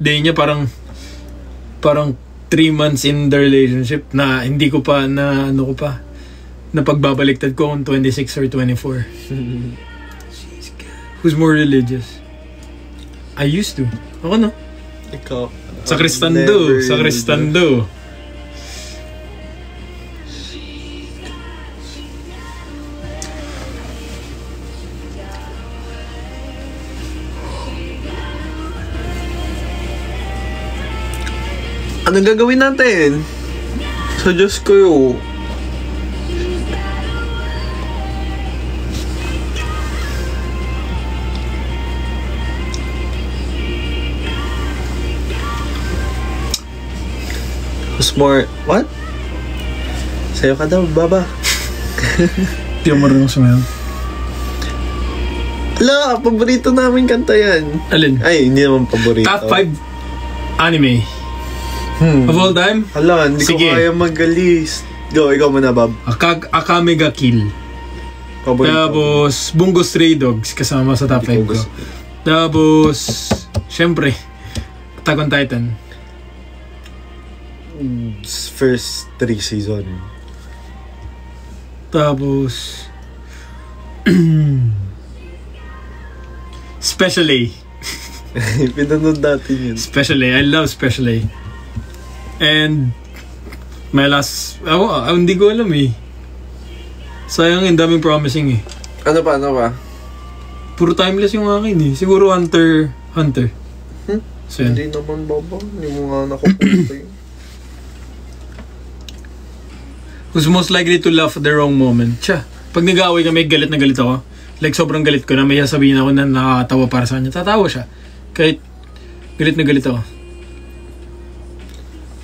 day niya parang 3 months in the relationship na hindi ko pa na pagbabaliktad ko kung 26 or 24. Who's more religious? I used to. Ako no? Ikaw. Sa Kristando. Anong gagawin natin? Sa Diyos ko yun. Who's more... What? Sayo ka daw, baba. Hindi ako marunong sumayaw. Ala, paborito namin kanta yan. Alin? Ay, hindi naman paborito. Top 5 anime. Of all time? Hala, hindi Sige. ko kaya mag-list. Go, ikaw muna, Bob. Akame ga Kill. Paborito. Tapos, Bungo Stray Dogs kasama sa top 5 ko. Tapos, syempre, Attack on Titan. First 3 season. Tapos, Special A. Pinanood natin yun. Special A. I love Special A. And my last... hindi ko alam eh. Sayang, ang daming promising eh. Ano pa? Puro timeless yung akin eh. Siguro Hunter. So, Hindi naman, baba. Hindi mo nga nakupunta yun. Who's most likely to laugh at the wrong moment? Siya. Pag nag-aaway kami, galit na galit ako. Like, sobrang galit ko na may sabihin ako na nakakatawa para sa kanya. Tatawa siya. Kahit galit na galit ako.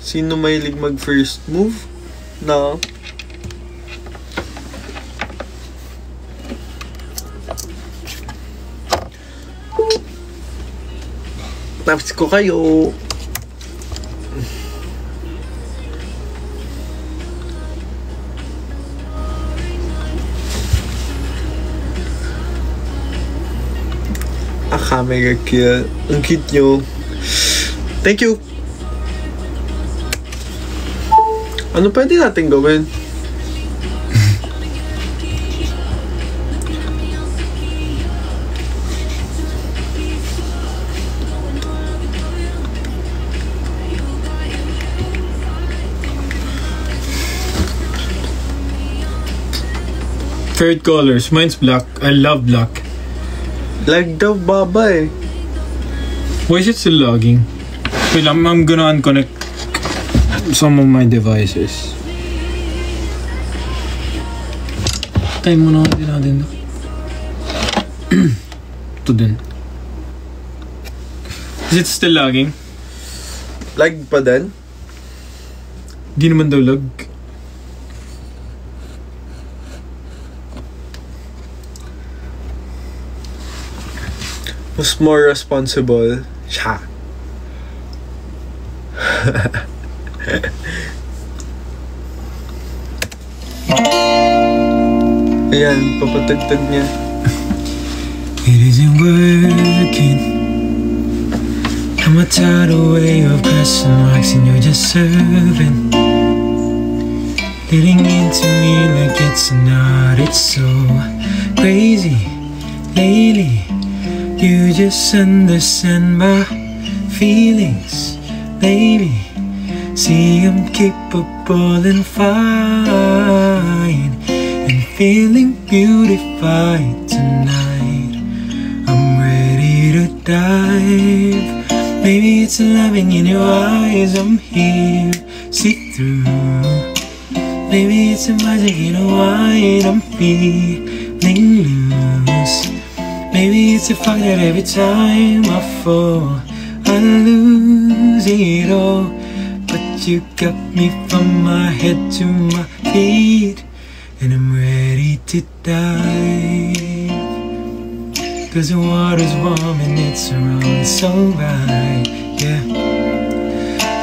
Sino mahilig mag-first move? No. Tapos ko kayo. Mega cute. Ang cute nyo. Thank you. Ano pwede natin gawin? Favorite colors. Mine's black. I love black. Lag daw, baba eh. Why is it still logging? Wait, I'm gonna unconnect some of my devices. Time mo na natin. Ito din. Is it still lagging? Lag pa din? Di naman daw lag. Who's more responsible? Siya. Ayan, papatagtag niya. It isn't working. I'm a tidal wave of question marks and you're just serving. Getting into me like it's not. It's so crazy lately. You just understand my feelings, baby. See, I'm capable and fine, and feeling beautified tonight. I'm ready to dive. Maybe it's loving in your eyes. I'm here, see through. Maybe it's a magic in a wine. I'm feeling loose. Maybe it's a fact that every time I fall, I lose it all. But you got me from my head to my feet, and I'm ready to dive. Cause the water's warm and it's around, it's so right, yeah.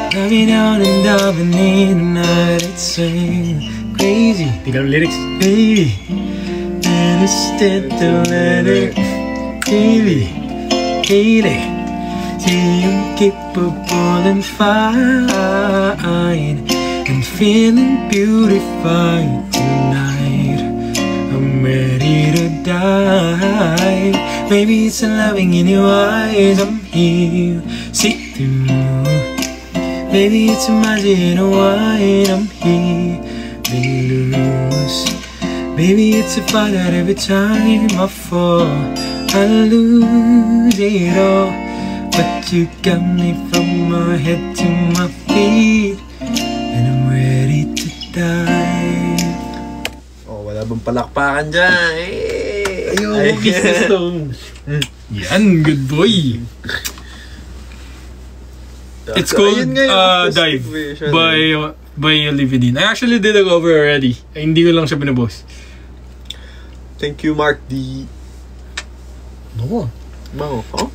Diving down and diving in the night, it's so crazy. You got lyrics? Baby, and instead to let it, baby, hate it. See, you keep capable and fine, and feeling beautified tonight. I'm ready to dive. Maybe it's a loving in your eyes. I'm here, see through. Maybe it's a magic in a wine. I'm here, been loose. Maybe it's a fight that every time I fall, I lose it all. But you got me from my head to my feet, and I'm ready to dive. Oh, wala bang palakpakan dyan? Ayun, business song. Yan, good boy. It's called Dive by Olivia Dean. I actually did a cover already. Hindi ko lang siya pinapost. Thank you, Mark D. No. Bango ko?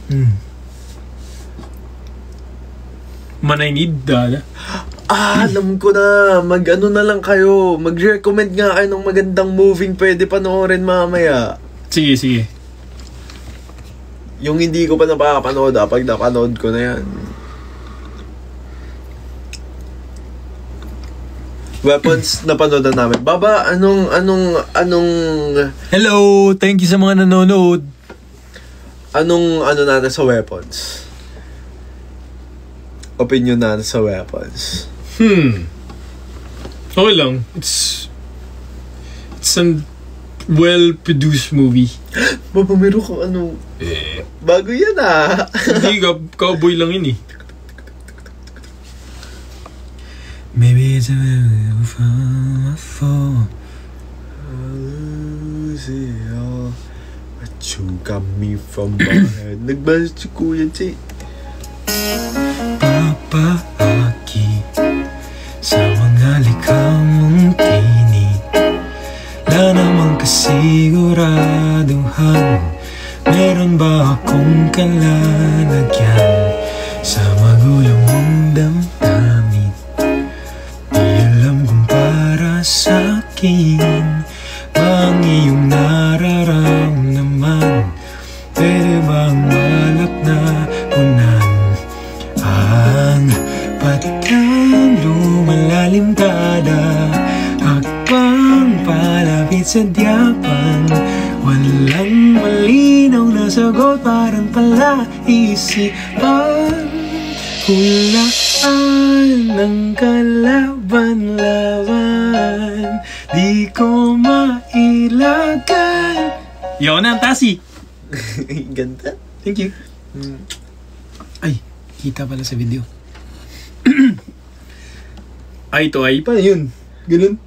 Man, I need that. Alam ko na. Mag-ano na lang kayo. Mag-recommend nga kayo ng magandang moving pwede panoorin mamaya. Sige, sige. Yung hindi ko pa napapanood, pag napanood ko na yan. Weapons, napanood na namin. Baba, anong... Hello! Thank you sa mga nanonood. Anong natin sa Weapons? Opinion natin sa Weapons. Okay lang. It's a well-produced movie. Baba, meron kang bago yan Hindi, cowboy lang yun eh. Maybe it's a little from a fall. I'll lose it all, but you got me from my head. Nagbasa si Kuya J. Papaaki sa mga likha mong tinig, wala namang kasiguraduhan. Meron ba akong kalalagyan sa magulo mong damdamin? Di alam kung para sa'kin ba ang iyong nararamdaman. Pwede bang malak na unan ang patang lumalalim kada hakbang palapit sa diyapan? Walang malinaw na sagot, parang palaisipan. Hulaan ng kalaban-laban, di ko mailagan. Yun na, Tasi. Ganda. Thank you. Ay, kita pala sa video. Ay to ay pa, yun. Ganun.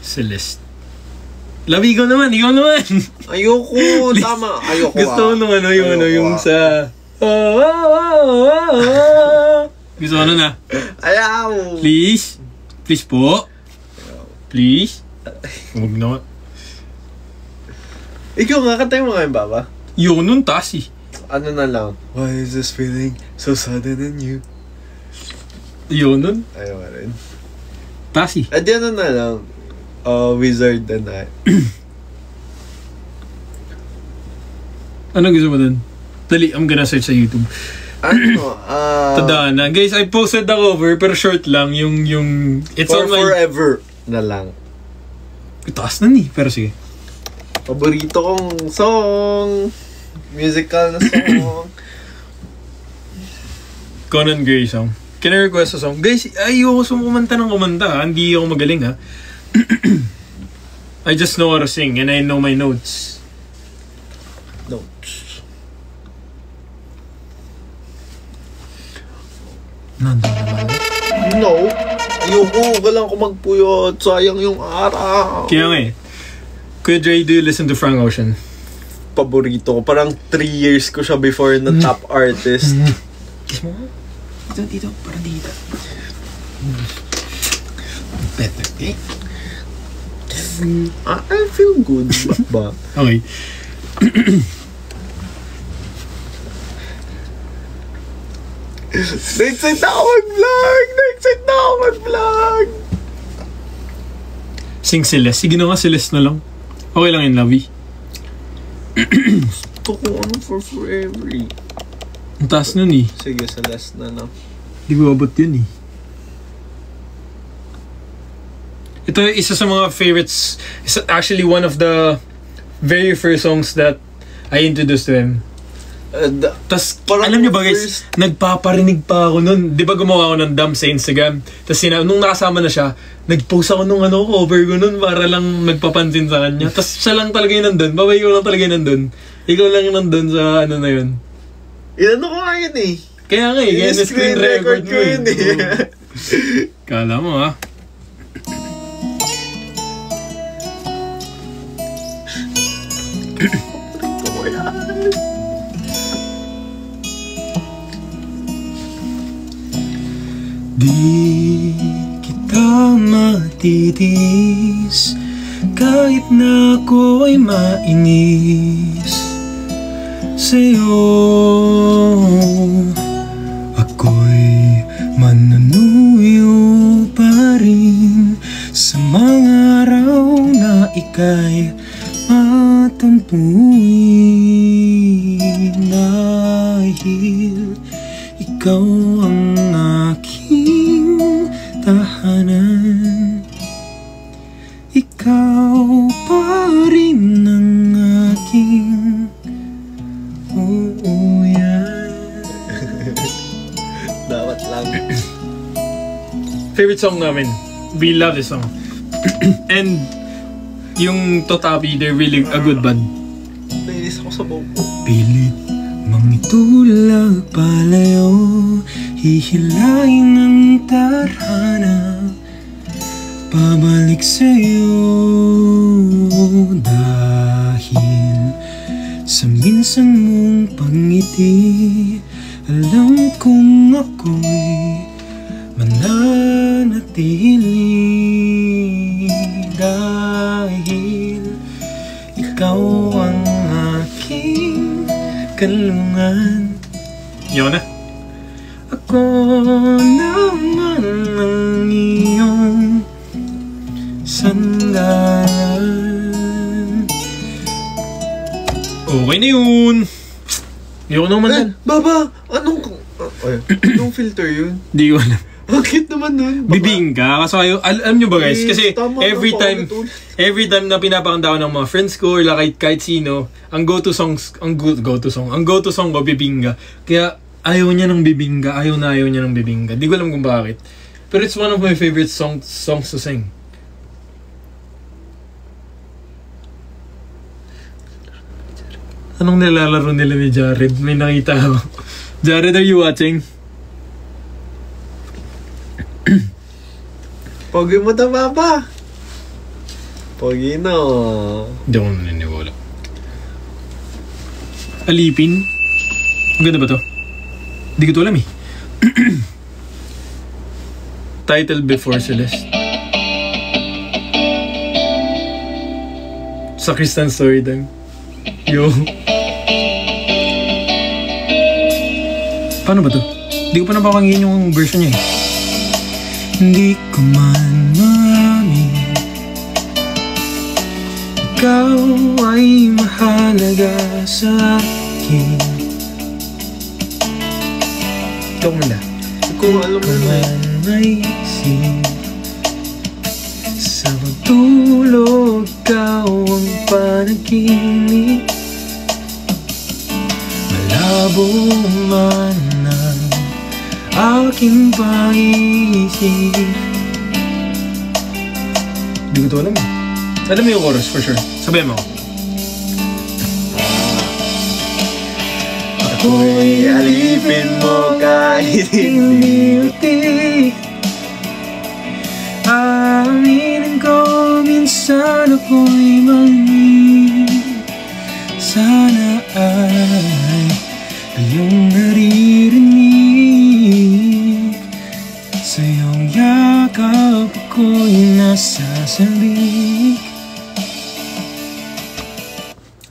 Celeste. Labi, ikaw naman. Ayoko, tama. Ayoko. Gusto ko nung yung sa... Gusto ko na. Ayaw. Please. Please po. Please. Huwag naman. Ikaw nga, kantay mo nga yung Baba. Yun nun, Tasi. Ano na lang? Why is this feeling so sudden and new? Yun nun. Ayaw nga rin. Tasi. Di ano na lang? Wizard and I. Anong gusto mo dun? Dali, I'm gonna search sa YouTube. Tandaan na. Guys, I posted the cover, pero short lang. Yung it's For on my... Forever na lang. Itaas na ni, pero sige. Paborito kong song. Musical na song. Conan Gray song. Can I request a song? Guys, ayoko kumanta ng kumanta. Hindi ako magaling, ha? I just know how to sing and I know my notes. Notes. Nandun naman. No. Ayoko. Kailangan ko magpuyot. Sayang yung araw. Kaya nga eh. Kuya Dre, do you listen to Frank Ocean? Paborito ko. Parang 3 years ko siya before na top artist. Kiss mo? Dito. Parang dito. Better, eh? I feel good. Ba? Okay. Na-excite na ako mag-vlog! Sing Celeste. Sige na nga, Celeste na lang. Okay lang yun, Lovey. gusto ko ano for forever eh. Ang taas nun eh. Sige, sa last na lang. Di ko abot yun eh. Ito isa sa mga favorites. It's actually one of the very first songs that I introduced to him. Tapos, alam nyo ba guys, nagpaparinig pa ako nun. Di ba gumawa ako ng dump sa Instagram? Tapos nung nakasama na siya, nag-post ako nung cover ko nun para lang magpapansin sa kanya. Tapos siya lang talaga yung nandun. Babay ko lang talaga yung nandun. Ikaw lang yung nandun sa ano na yun. Inano ko nga yun eh. Kaya nga eh, kaya screen record ko yun eh. Kala mo ha. Ito ko yan. Di kita matitiis kahit na ako'y mainis sa'yo. Ako'y manunuyo pa rin sa mga araw na ika'y matampuin dahil ikaw ang aking tahanan. Ikaw pa rin ang aking uuyan. Dapat lang. Favorite song namin. We love this song. And yung Totabi, they're really a good band. Nainis ako sa buhok ko. Pilit mangitulag palayo, hihilain ng tarhana, pabalik sa'yo dahil sa minsan mong pangiti. Alam kong ako'y mananatili dahil ikaw ang aking kalungan. Yun na. Ako naman ang iyong sandalan. Okay na yun. Yun naman yan. Baba! Anong filter yun? Di ko alam. Ang cute naman nun. Bibingka. Kaso kayo, alam nyo ba guys? Kasi Tama, every time na pinapakanta ko ng mga friends ko or kahit sino, ang go-to song ko, Bibingka. Kaya ayaw niya ng Bibingka. Ayaw niya ng Bibingka. Di ko alam kung bakit. Pero it's one of my favorite songs to sing. Anong nilalaro nila ni Jared? May nakita ako. Jared, are you watching? Pogi mo tama pa. Pogi na. Hindi ako naniniwala. Alipin? Ang ganda ba to? Hindi ko to alam eh. Title Before Celeste. Sa Christian Storytime. Yo. Paano ba to? Hindi ko pa napakinggan yung version niya eh. Hindi ko man maamin, ikaw ay mahalaga sa akin. Ikaw muna. Kung alam mo na man maisip, sa pagtulog ikaw ang panaginip. Malabo man ang aking pag-iisip. Hindi ko to alam eh. Alam mo yung chorus for sure. Sabihin mo. ako'y alipin mo kahit hindi Hindi aminin ko minsan ako'y mali. Sana ay iyong naririnig. Sa iyong yakap ako'y nasasabik.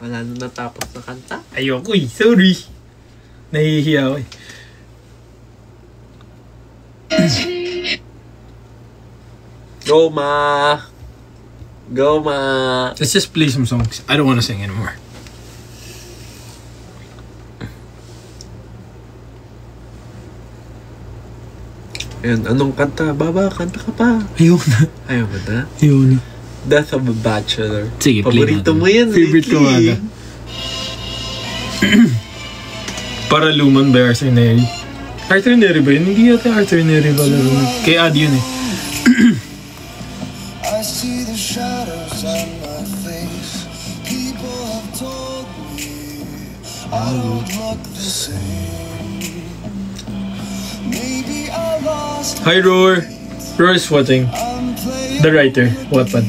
Wala na natapos na kanta. Ayoko eh. Sorry. Nahihiya ako eh. Go ma! Go ma! Let's just play some songs. I don't want to sing anymore. Ayan, anong kanta? Baba, kanta ka pa. Ayun na. Ayaw mo na? Ayun na. Death of a Bachelor. Sige, play Paborito natin. mo yan Favorite ko nga na. Para Luman by Arthur Neri. Arthur Neri ba yun? Hindi yata Arthur Neri ba laro? Kay Ad yun eh. I see the shadows on my face. People have told me I don't look the same. Maybe I lost. Hi Roar. Roar is watching. I'm playing The writer. Wattpad.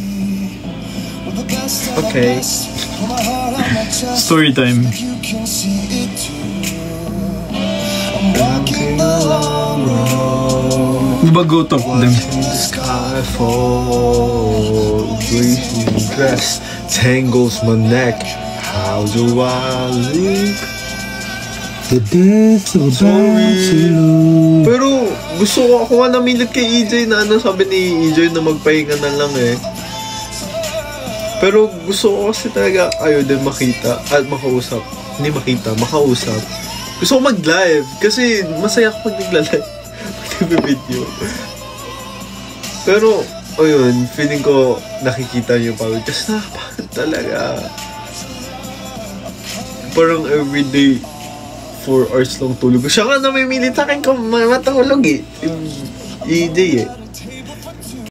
with the best of Okay. the best. Put my heart on my chest. Story time. You can see it too. I'm walking the long road. Diba go talk them? The sky fall, greasy dress tangles my neck. How do I look? The death of Pero gusto ko ako nga namilit kay EJ na ano, sabi ni EJ na magpahinga na lang eh. Pero gusto ko kasi talaga ayaw din makita at makausap. Hindi makita, makausap. Gusto ko mag-live kasi masaya ako pag nagla-live. Nag-video. Pero, ayun, feeling ko nakikita niyo pagod. Kasi nakapagod talaga. Parang everyday 4 hours lang tulog. Siya nga namimilit sa akin kung matulog eh. EJ eh.